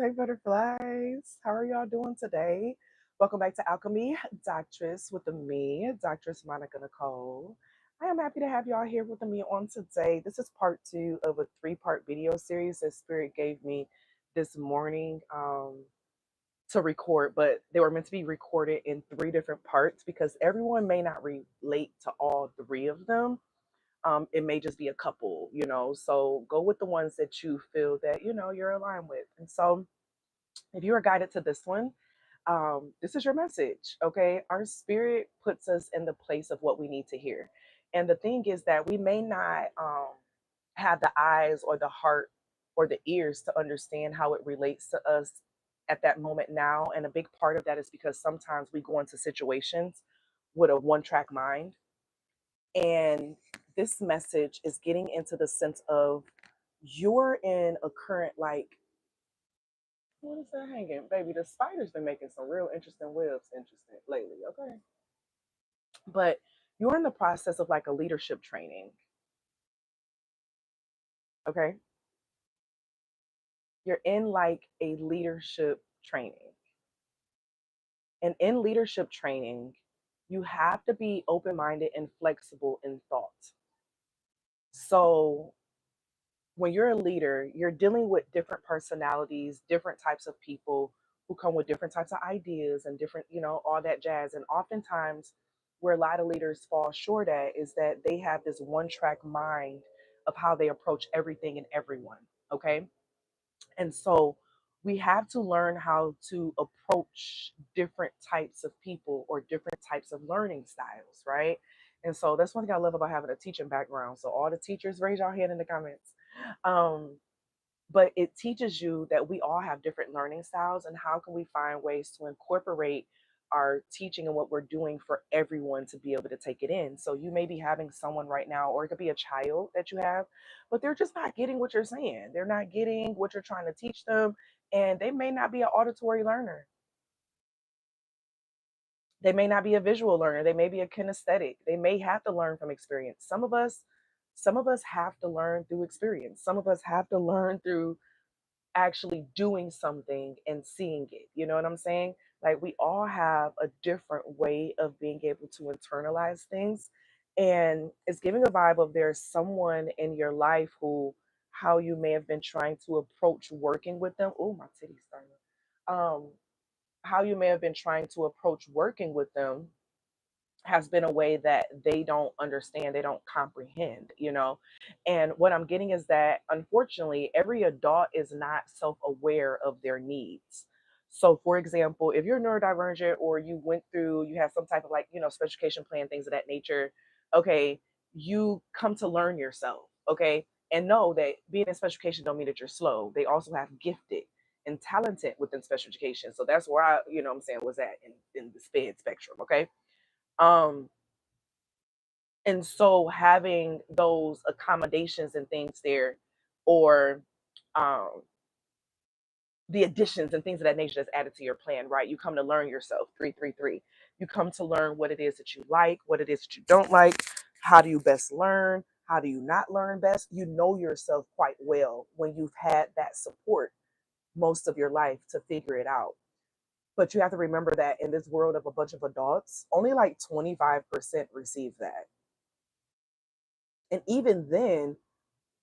Hey butterflies, how are y'all doing today? Welcome back to Alchemy Doctress with me, Doctress Monica Nicole. I am happy to have y'all here with me on today. This is part 2 of a 3-part video series that Spirit gave me this morning to record, but they were meant to be recorded in 3 different parts because everyone may not relate to all 3 of them. It may just be a couple, so go with the ones that you feel that, you're aligned with. And so if you are guided to this one, this is your message. Okay, our spirit puts us in the place of what we need to hear, and the thing is that we may not have the eyes or the heart or the ears to understand how it relates to us at that moment now. And a big part of that is because sometimes we go into situations with a one-track mind, and this message is getting into the sense of you're in a current, like, what is that hanging? Baby, the spider's been making some real interesting webs lately, okay? But you're in the process of like a leadership training, okay? You're in like a leadership training. And in leadership training, you have to be open-minded and flexible in thought. So when you're a leader, you're dealing with different personalities, different types of people who come with different types of ideas and different, all that jazz. And oftentimes, where a lot of leaders fall short at is that they have this one track mind of how they approach everything and everyone. Okay. And so we have to learn how to approach different types of people or different types of learning styles, right? And so that's one thing I love about having a teaching background. So all the teachers, raise your hand in the comments. Um, but it teaches you that we all have different learning styles, and how can we find ways to incorporate our teaching and what we're doing for everyone to be able to take it in. So you may be having someone right now, or it could be a child that you have, but they're just not getting what you're saying. They're not getting what you're trying to teach them, and they may not be an auditory learner. They may not be a visual learner. They may be a kinesthetic. They may have to learn from experience. Some of us have to learn through experience. Some of us have to learn through actually doing something and seeing it. You know what I'm saying? Like, we all have a different way of being able to internalize things. And it's giving a vibe of there's someone in your life who, how you may have been trying to approach working with them. Oh, my titty's starting. How you may have been trying to approach working with them has been a way that they don't understand, they don't comprehend. And what I'm getting is that, unfortunately, every adult is not self-aware of their needs. So, for example, if you're neurodivergent, or you have some type of, like, special education plan, things of that nature, okay, you come to learn yourself, okay? And know that being in special education don't mean that you're slow. They also have gifted and talented within special education. So that's where I, what I'm saying, was at in the SPED spectrum, okay? Um, and so having those accommodations and things there, or um, the additions and things of that nature that's added to your plan, right? You come to learn yourself, 333. You come to learn what it is that you like, what it is that you don't like. How do you best learn? How do you not learn best? You know yourself quite well when you've had that support most of your life to figure it out. But you have to remember that in this world of a bunch of adults, only like 25% receive that. And even then,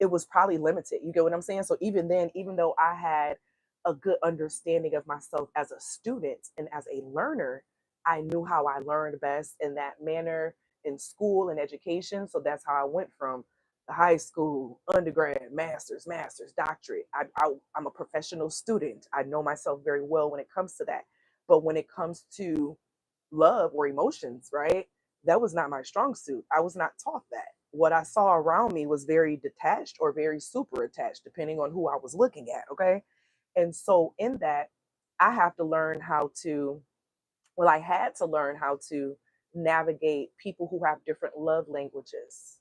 it was probably limited. You get what I'm saying? So even then, even though I had a good understanding of myself as a student and as a learner, I knew how I learned best in that manner in school and education. So that's how I went from the high school, undergrad, master's, doctorate. I'm a professional student. I know myself very well when it comes to that. But when it comes to love or emotions, right? That was not my strong suit. I was not taught that. What I saw around me was very detached or very super attached, depending on who I was looking at. Okay. And so, in that, I have to learn how to, well, I had to learn how to navigate people who have different love languages.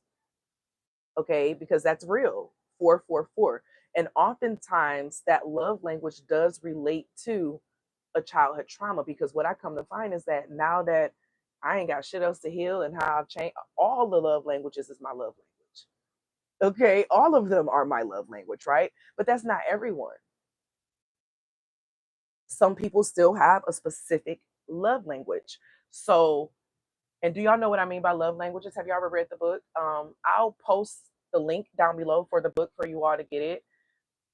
Okay. Because that's real. 444. And oftentimes, that love language does relate to a childhood trauma, because what I come to find is that now that I ain't got shit else to heal, and how I've changed, all the love languages is my love language. Okay, all of them are my love language, right? But that's not everyone. Some people still have a specific love language. So, and do y'all know what I mean by love languages? Have y'all ever read the book? I'll post the link down below for the book for you all to get it.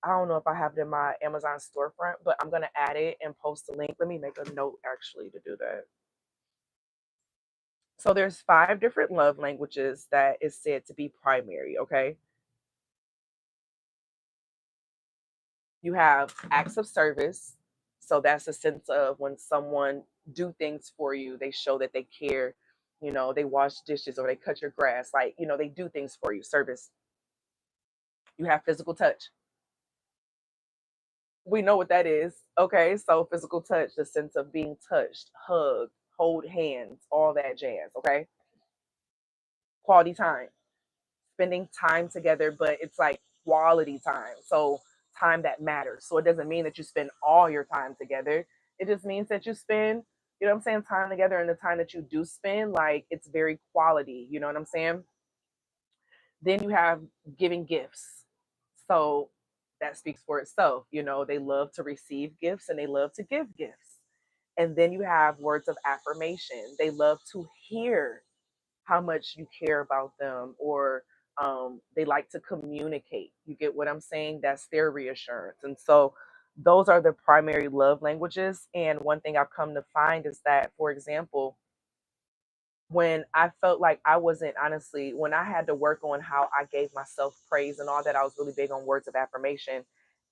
I don't know if I have it in my Amazon storefront, but I'm going to add it and post the link. Let me make a note actually to do that. So there's 5 different love languages that is said to be primary, okay? You have acts of service. So that's a sense of when someone do things for you, they show that they care, they wash dishes or they cut your grass, like, they do things for you, service. You have physical touch. We know what that is. Okay, so physical touch, the sense of being touched, hugged, hold hands, all that jazz. Okay, quality time, spending time together, but it's like quality time. So time that matters. So it doesn't mean that you spend all your time together. It just means that you spend, what I'm saying, time together, and the time that you do spend, like, it's very quality. You know what I'm saying? Then you have giving gifts. So that speaks for itself. They love to receive gifts and they love to give gifts. And then you have words of affirmation. They love to hear how much you care about them, or they like to communicate. You get what I'm saying? That's their reassurance. And so those are the primary love languages. And one thing I've come to find is that, for example, when I felt like I wasn't, honestly, when I had to work on how I gave myself praise and all that, I was really big on words of affirmation,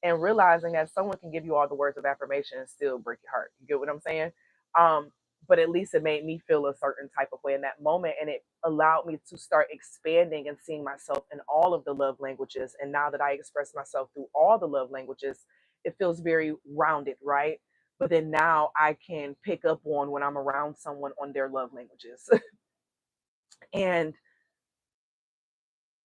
and realizing that someone can give you all the words of affirmation and still break your heart. You get what I'm saying? Um, but at least it made me feel a certain type of way in that moment. And it allowed me to start expanding and seeing myself in all of the love languages. And now that I express myself through all the love languages, it feels very rounded, right? But then now I can pick up on when I'm around someone on their love languages. And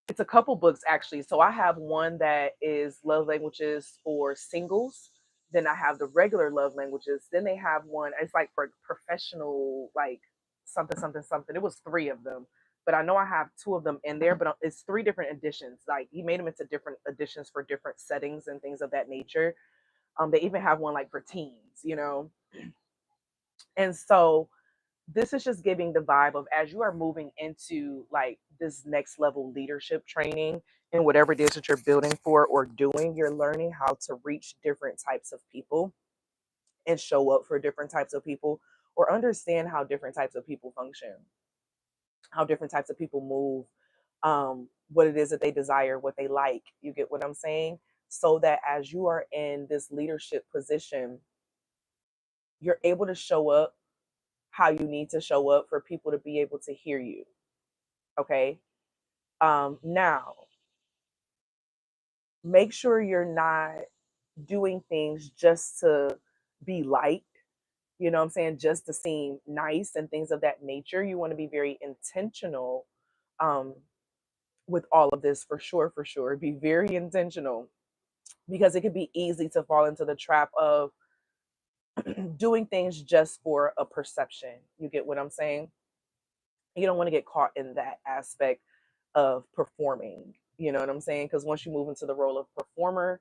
it's a couple books actually. So I have one that is love languages for singles. Then I have the regular love languages. Then they have one, it's like for professional, like something, something, something. It was 3 of them, but I know I have 2 of them in there, but it's 3 different editions. Like he made them into different editions for different settings and things of that nature. They even have one like for teens. And so this is just giving the vibe of, as you are moving into like this next level leadership training and whatever it is that you're building for or doing, you're learning how to reach different types of people and show up for different types of people, or understand how different types of people function, how different types of people move, what it is that they desire, what they like. You get what I'm saying? So that as you are in this leadership position, you're able to show up how you need to show up for people to be able to hear you. Okay. Now, make sure you're not doing things just to be liked, what I'm saying, just to seem nice and things of that nature. You want to be very intentional um, with all of this, for sure, for sure. Be very intentional, because it can be easy to fall into the trap of doing things just for a perception. You get what I'm saying? You don't want to get caught in that aspect of performing. You know what I'm saying? Because once you move into the role of performer,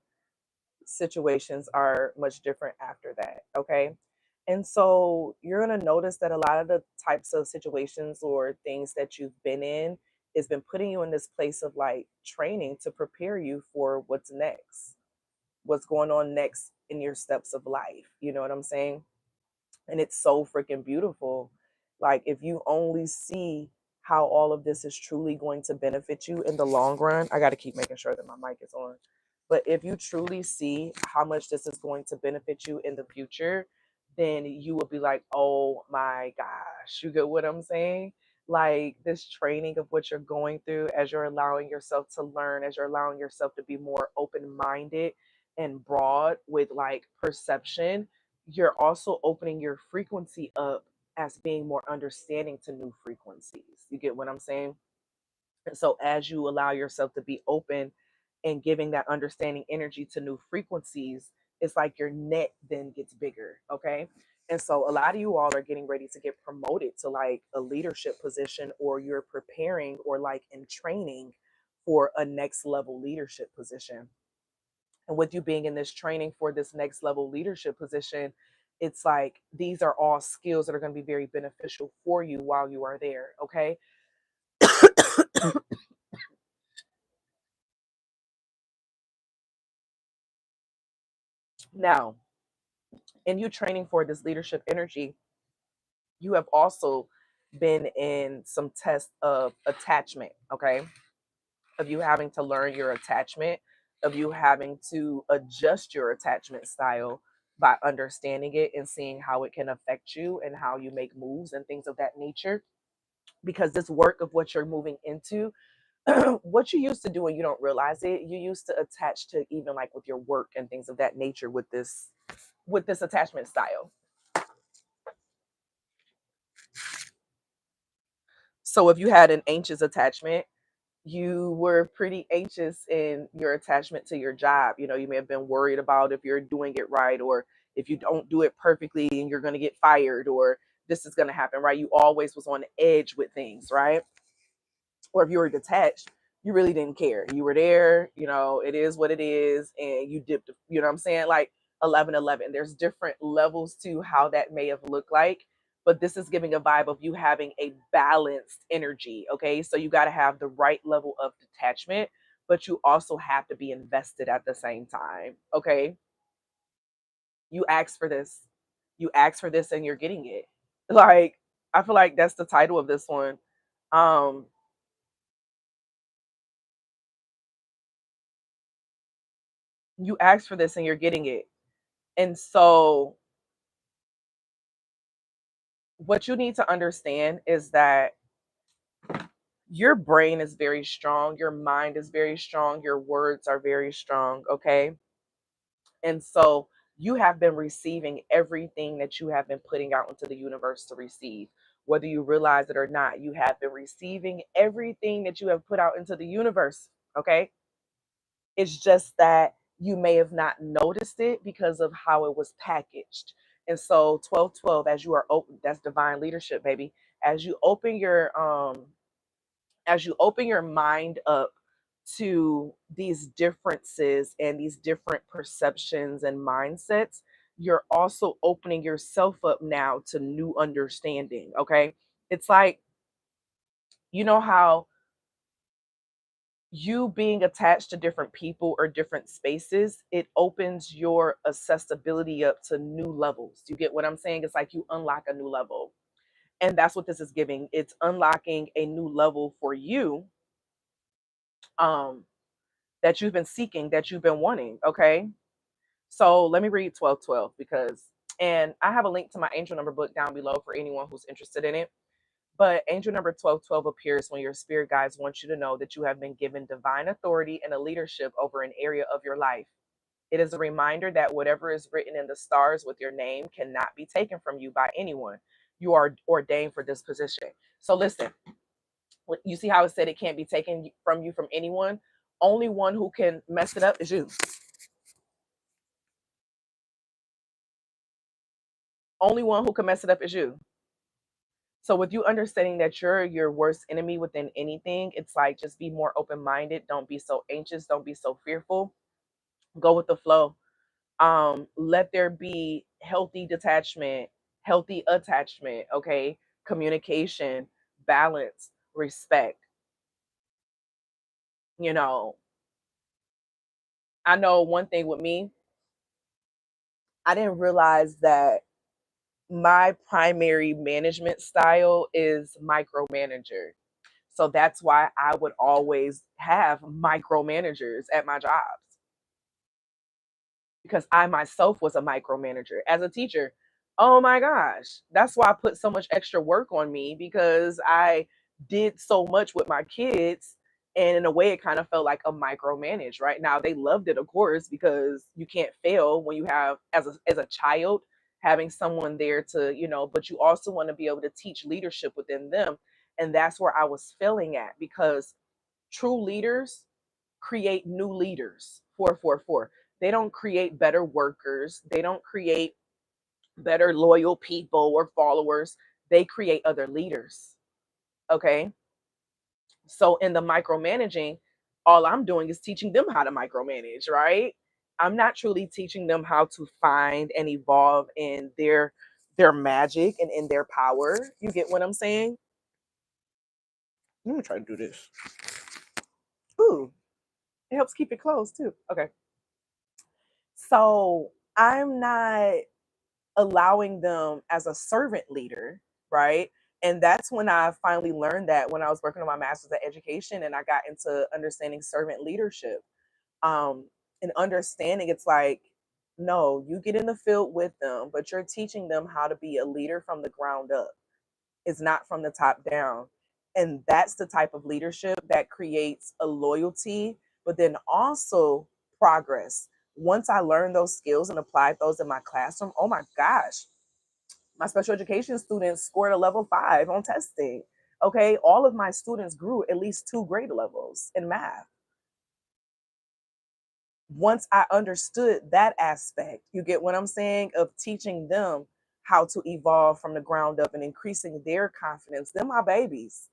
situations are much different after that. Okay. And so you're going to notice that a lot of the types of situations or things that you've been in has been putting you in this place of like training to prepare you for what's next, what's going on next in your steps of life. You know what I'm saying? And it's so freaking beautiful. Like, if you only see how all of this is truly going to benefit you in the long run, I got to keep making sure that my mic is on. But if you truly see how much this is going to benefit you in the future, then you will be like, oh my gosh, you get what I'm saying? Like, this training of what you're going through, as you're allowing yourself to learn, as you're allowing yourself to be more open minded and broad with like perception, you're also opening your frequency up as being more understanding to new frequencies. You get what I'm saying? And so as you allow yourself to be open and giving that understanding energy to new frequencies, it's like your net then gets bigger. Okay. And so a lot of you all are getting ready to get promoted to like a leadership position, or you're preparing or like in training for a next level leadership position. And with you being in this training for this next level leadership position, it's like these are all skills that are going to be very beneficial for you while you are there. Okay. Now, in you training for this leadership energy, you have also been in some tests of attachment. Okay. Of you having to learn your attachment, of you having to adjust your attachment style by understanding it and seeing how it can affect you and how you make moves and things of that nature. Because this work of what you're moving into, what you used to do and you don't realize it, you used to attach to even like with your work and things of that nature with this attachment style. So if you had an anxious attachment, you were pretty anxious in your attachment to your job. You know, you may have been worried about if you're doing it right, or if you don't do it perfectly and you're going to get fired, or this is going to happen, right? You always was on the edge with things, right? Or if you were detached, you really didn't care. You were there, you know, it is what it is, and you dipped, you know what I'm saying? Like 1111. There's different levels to how that may have looked like, but this is giving a vibe of you having a balanced energy. Okay. So you got to have the right level of detachment, but you also have to be invested at the same time. Okay. You asked for this. You asked for this and you're getting it. Like, I feel like that's the title of this one. Um, you asked for this and you're getting it. And so, what you need to understand is that your brain is very strong, your mind is very strong, your words are very strong. Okay. And so, you have been receiving everything that you have been putting out into the universe to receive. Whether you realize it or not, you have been receiving everything that you have put out into the universe. Okay. It's just that you may have not noticed it because of how it was packaged. And so 1212, as you are open, that's divine leadership, baby. As you open your mind up to these differences and these different perceptions and mindsets, you're also opening yourself up now to new understanding. Okay. It's like, you know how you being attached to different people or different spaces, it opens your accessibility up to new levels. You get what I'm saying? It's like you unlock a new level. And that's what this is giving. It's unlocking a new level for you, um, that you've been seeking, that you've been wanting. Okay. So let me read 1212 because, and I have a link to my angel number book down below for anyone who's interested in it. But angel number 1212 appears when your spirit guides want you to know that you have been given divine authority and a leadership over an area of your life. It is a reminder that whatever is written in the stars with your name cannot be taken from you by anyone. You are ordained for this position. So listen, you see how it said it can't be taken from you from anyone? Only one who can mess it up is you. Only one who can mess it up is you. So with you understanding that you're your worst enemy within anything, it's like just be more open-minded. Don't be so anxious. Don't be so fearful. Go with the flow. Let there be healthy detachment, healthy attachment, okay? Communication, balance, respect. You know, I know one thing with me, I didn't realize that my primary management style is micromanager. So that's why I would always have micromanagers at my jobs because I myself was a micromanager as a teacher. Oh my gosh. That's why I put so much extra work on me because I did so much with my kids. And in a way, it kind of felt like a micromanage. Right now, they loved it, of course, because you can't fail when you have, as a child, having someone there to, you know, but you also want to be able to teach leadership within them. And that's where I was failing at because true leaders create new leaders. 444. They don't create better workers. They don't create better loyal people or followers. They create other leaders. Okay. So in the micromanaging, all I'm doing is teaching them how to micromanage, right? I'm not truly teaching them how to find and evolve in their magic and in their power. You get what I'm saying? Let me try to do this. Ooh, it helps keep it closed too. Okay. So I'm not allowing them as a servant leader, right? And that's when I finally learned that when I was working on my master's of education and I got into understanding servant leadership. Um, and understanding it's like, no, you get in the field with them, but you're teaching them how to be a leader from the ground up. It's not from the top down. And that's the type of leadership that creates a loyalty, but then also progress. Once I learned those skills and applied those in my classroom, oh my gosh, my special education students scored a level 5 on testing. Okay, all of my students grew at least 2 grade levels in math. Once I understood that aspect, you get what I'm saying, of teaching them how to evolve from the ground up and increasing their confidence. They're my babies.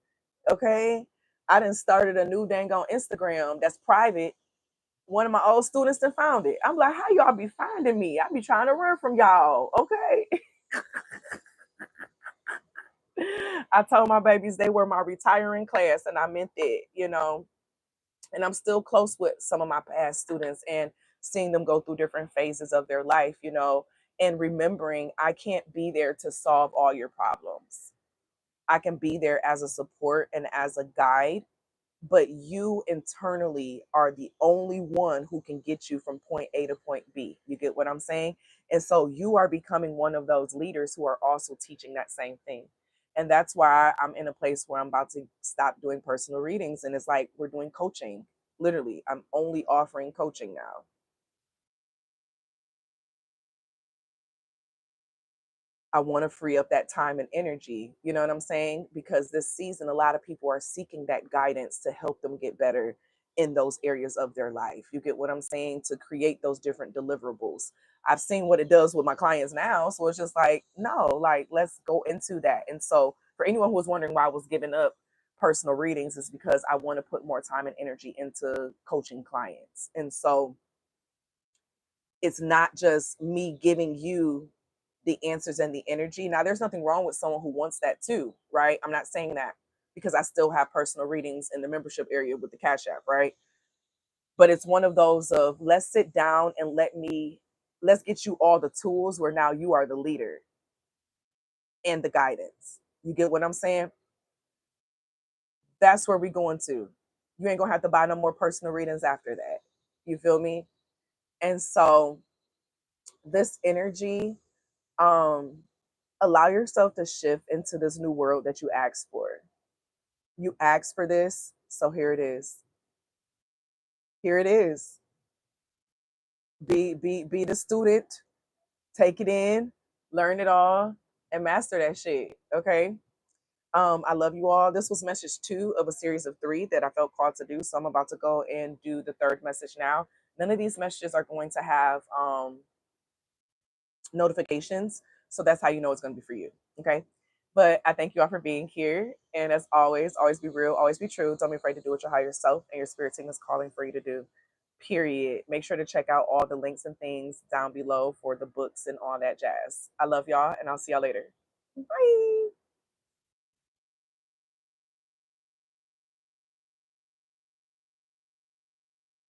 Okay. I done started a new dang on Instagram that's private. One of my old students that found it. I'm like, how y'all be finding me? I be trying to run from y'all. Okay. I told my babies they were my retiring class, and I meant it. And I'm still close with some of my past students and seeing them go through different phases of their life, and remembering I can't be there to solve all your problems. I can be there as a support and as a guide, but you internally are the only one who can get you from point A to point B. You get what I'm saying? And so you are becoming one of those leaders who are also teaching that same thing. And that's why I'm in a place where I'm about to stop doing personal readings. And it's like we're doing coaching. Literally, I'm only offering coaching now. I want to free up that time and energy. You know what I'm saying? Because this season, a lot of people are seeking that guidance to help them get better in those areas of their life. You get what I'm saying? To create those different deliverables. I've seen what it does with my clients now. So it's just like, no, like, let's go into that. And so, for anyone who was wondering why I was giving up personal readings, is because I want to put more time and energy into coaching clients. And so, it's not just me giving you the answers and the energy. Now, there's nothing wrong with someone who wants that too, right? I'm not saying that, because I still have personal readings in the membership area with the Cash App, right? But it's one of those of, let's sit down and let's get you all the tools where now you are the leader and the guidance. You get what I'm saying? That's where we're going to. You ain't gonna have to buy no more personal readings after that. You feel me? And so this energy, um, allow yourself to shift into this new world that you asked for. You asked for this, so here it is. Here it is. Be the student, take it in, learn it all, and master that shit. Okay. I love you all. This was message 2 of a series of 3 that I felt called to do. So I'm about to go and do the 3rd message now. None of these messages are going to have notifications. So that's how you know it's going to be for you. Okay. But I thank you all for being here. And as always be real, always be true. Don't be afraid to do what your higher self and your spirit team is calling for you to do. Period. Make sure to check out all the links and things down below for the books and all that jazz. I love y'all, and I'll see y'all later. Bye.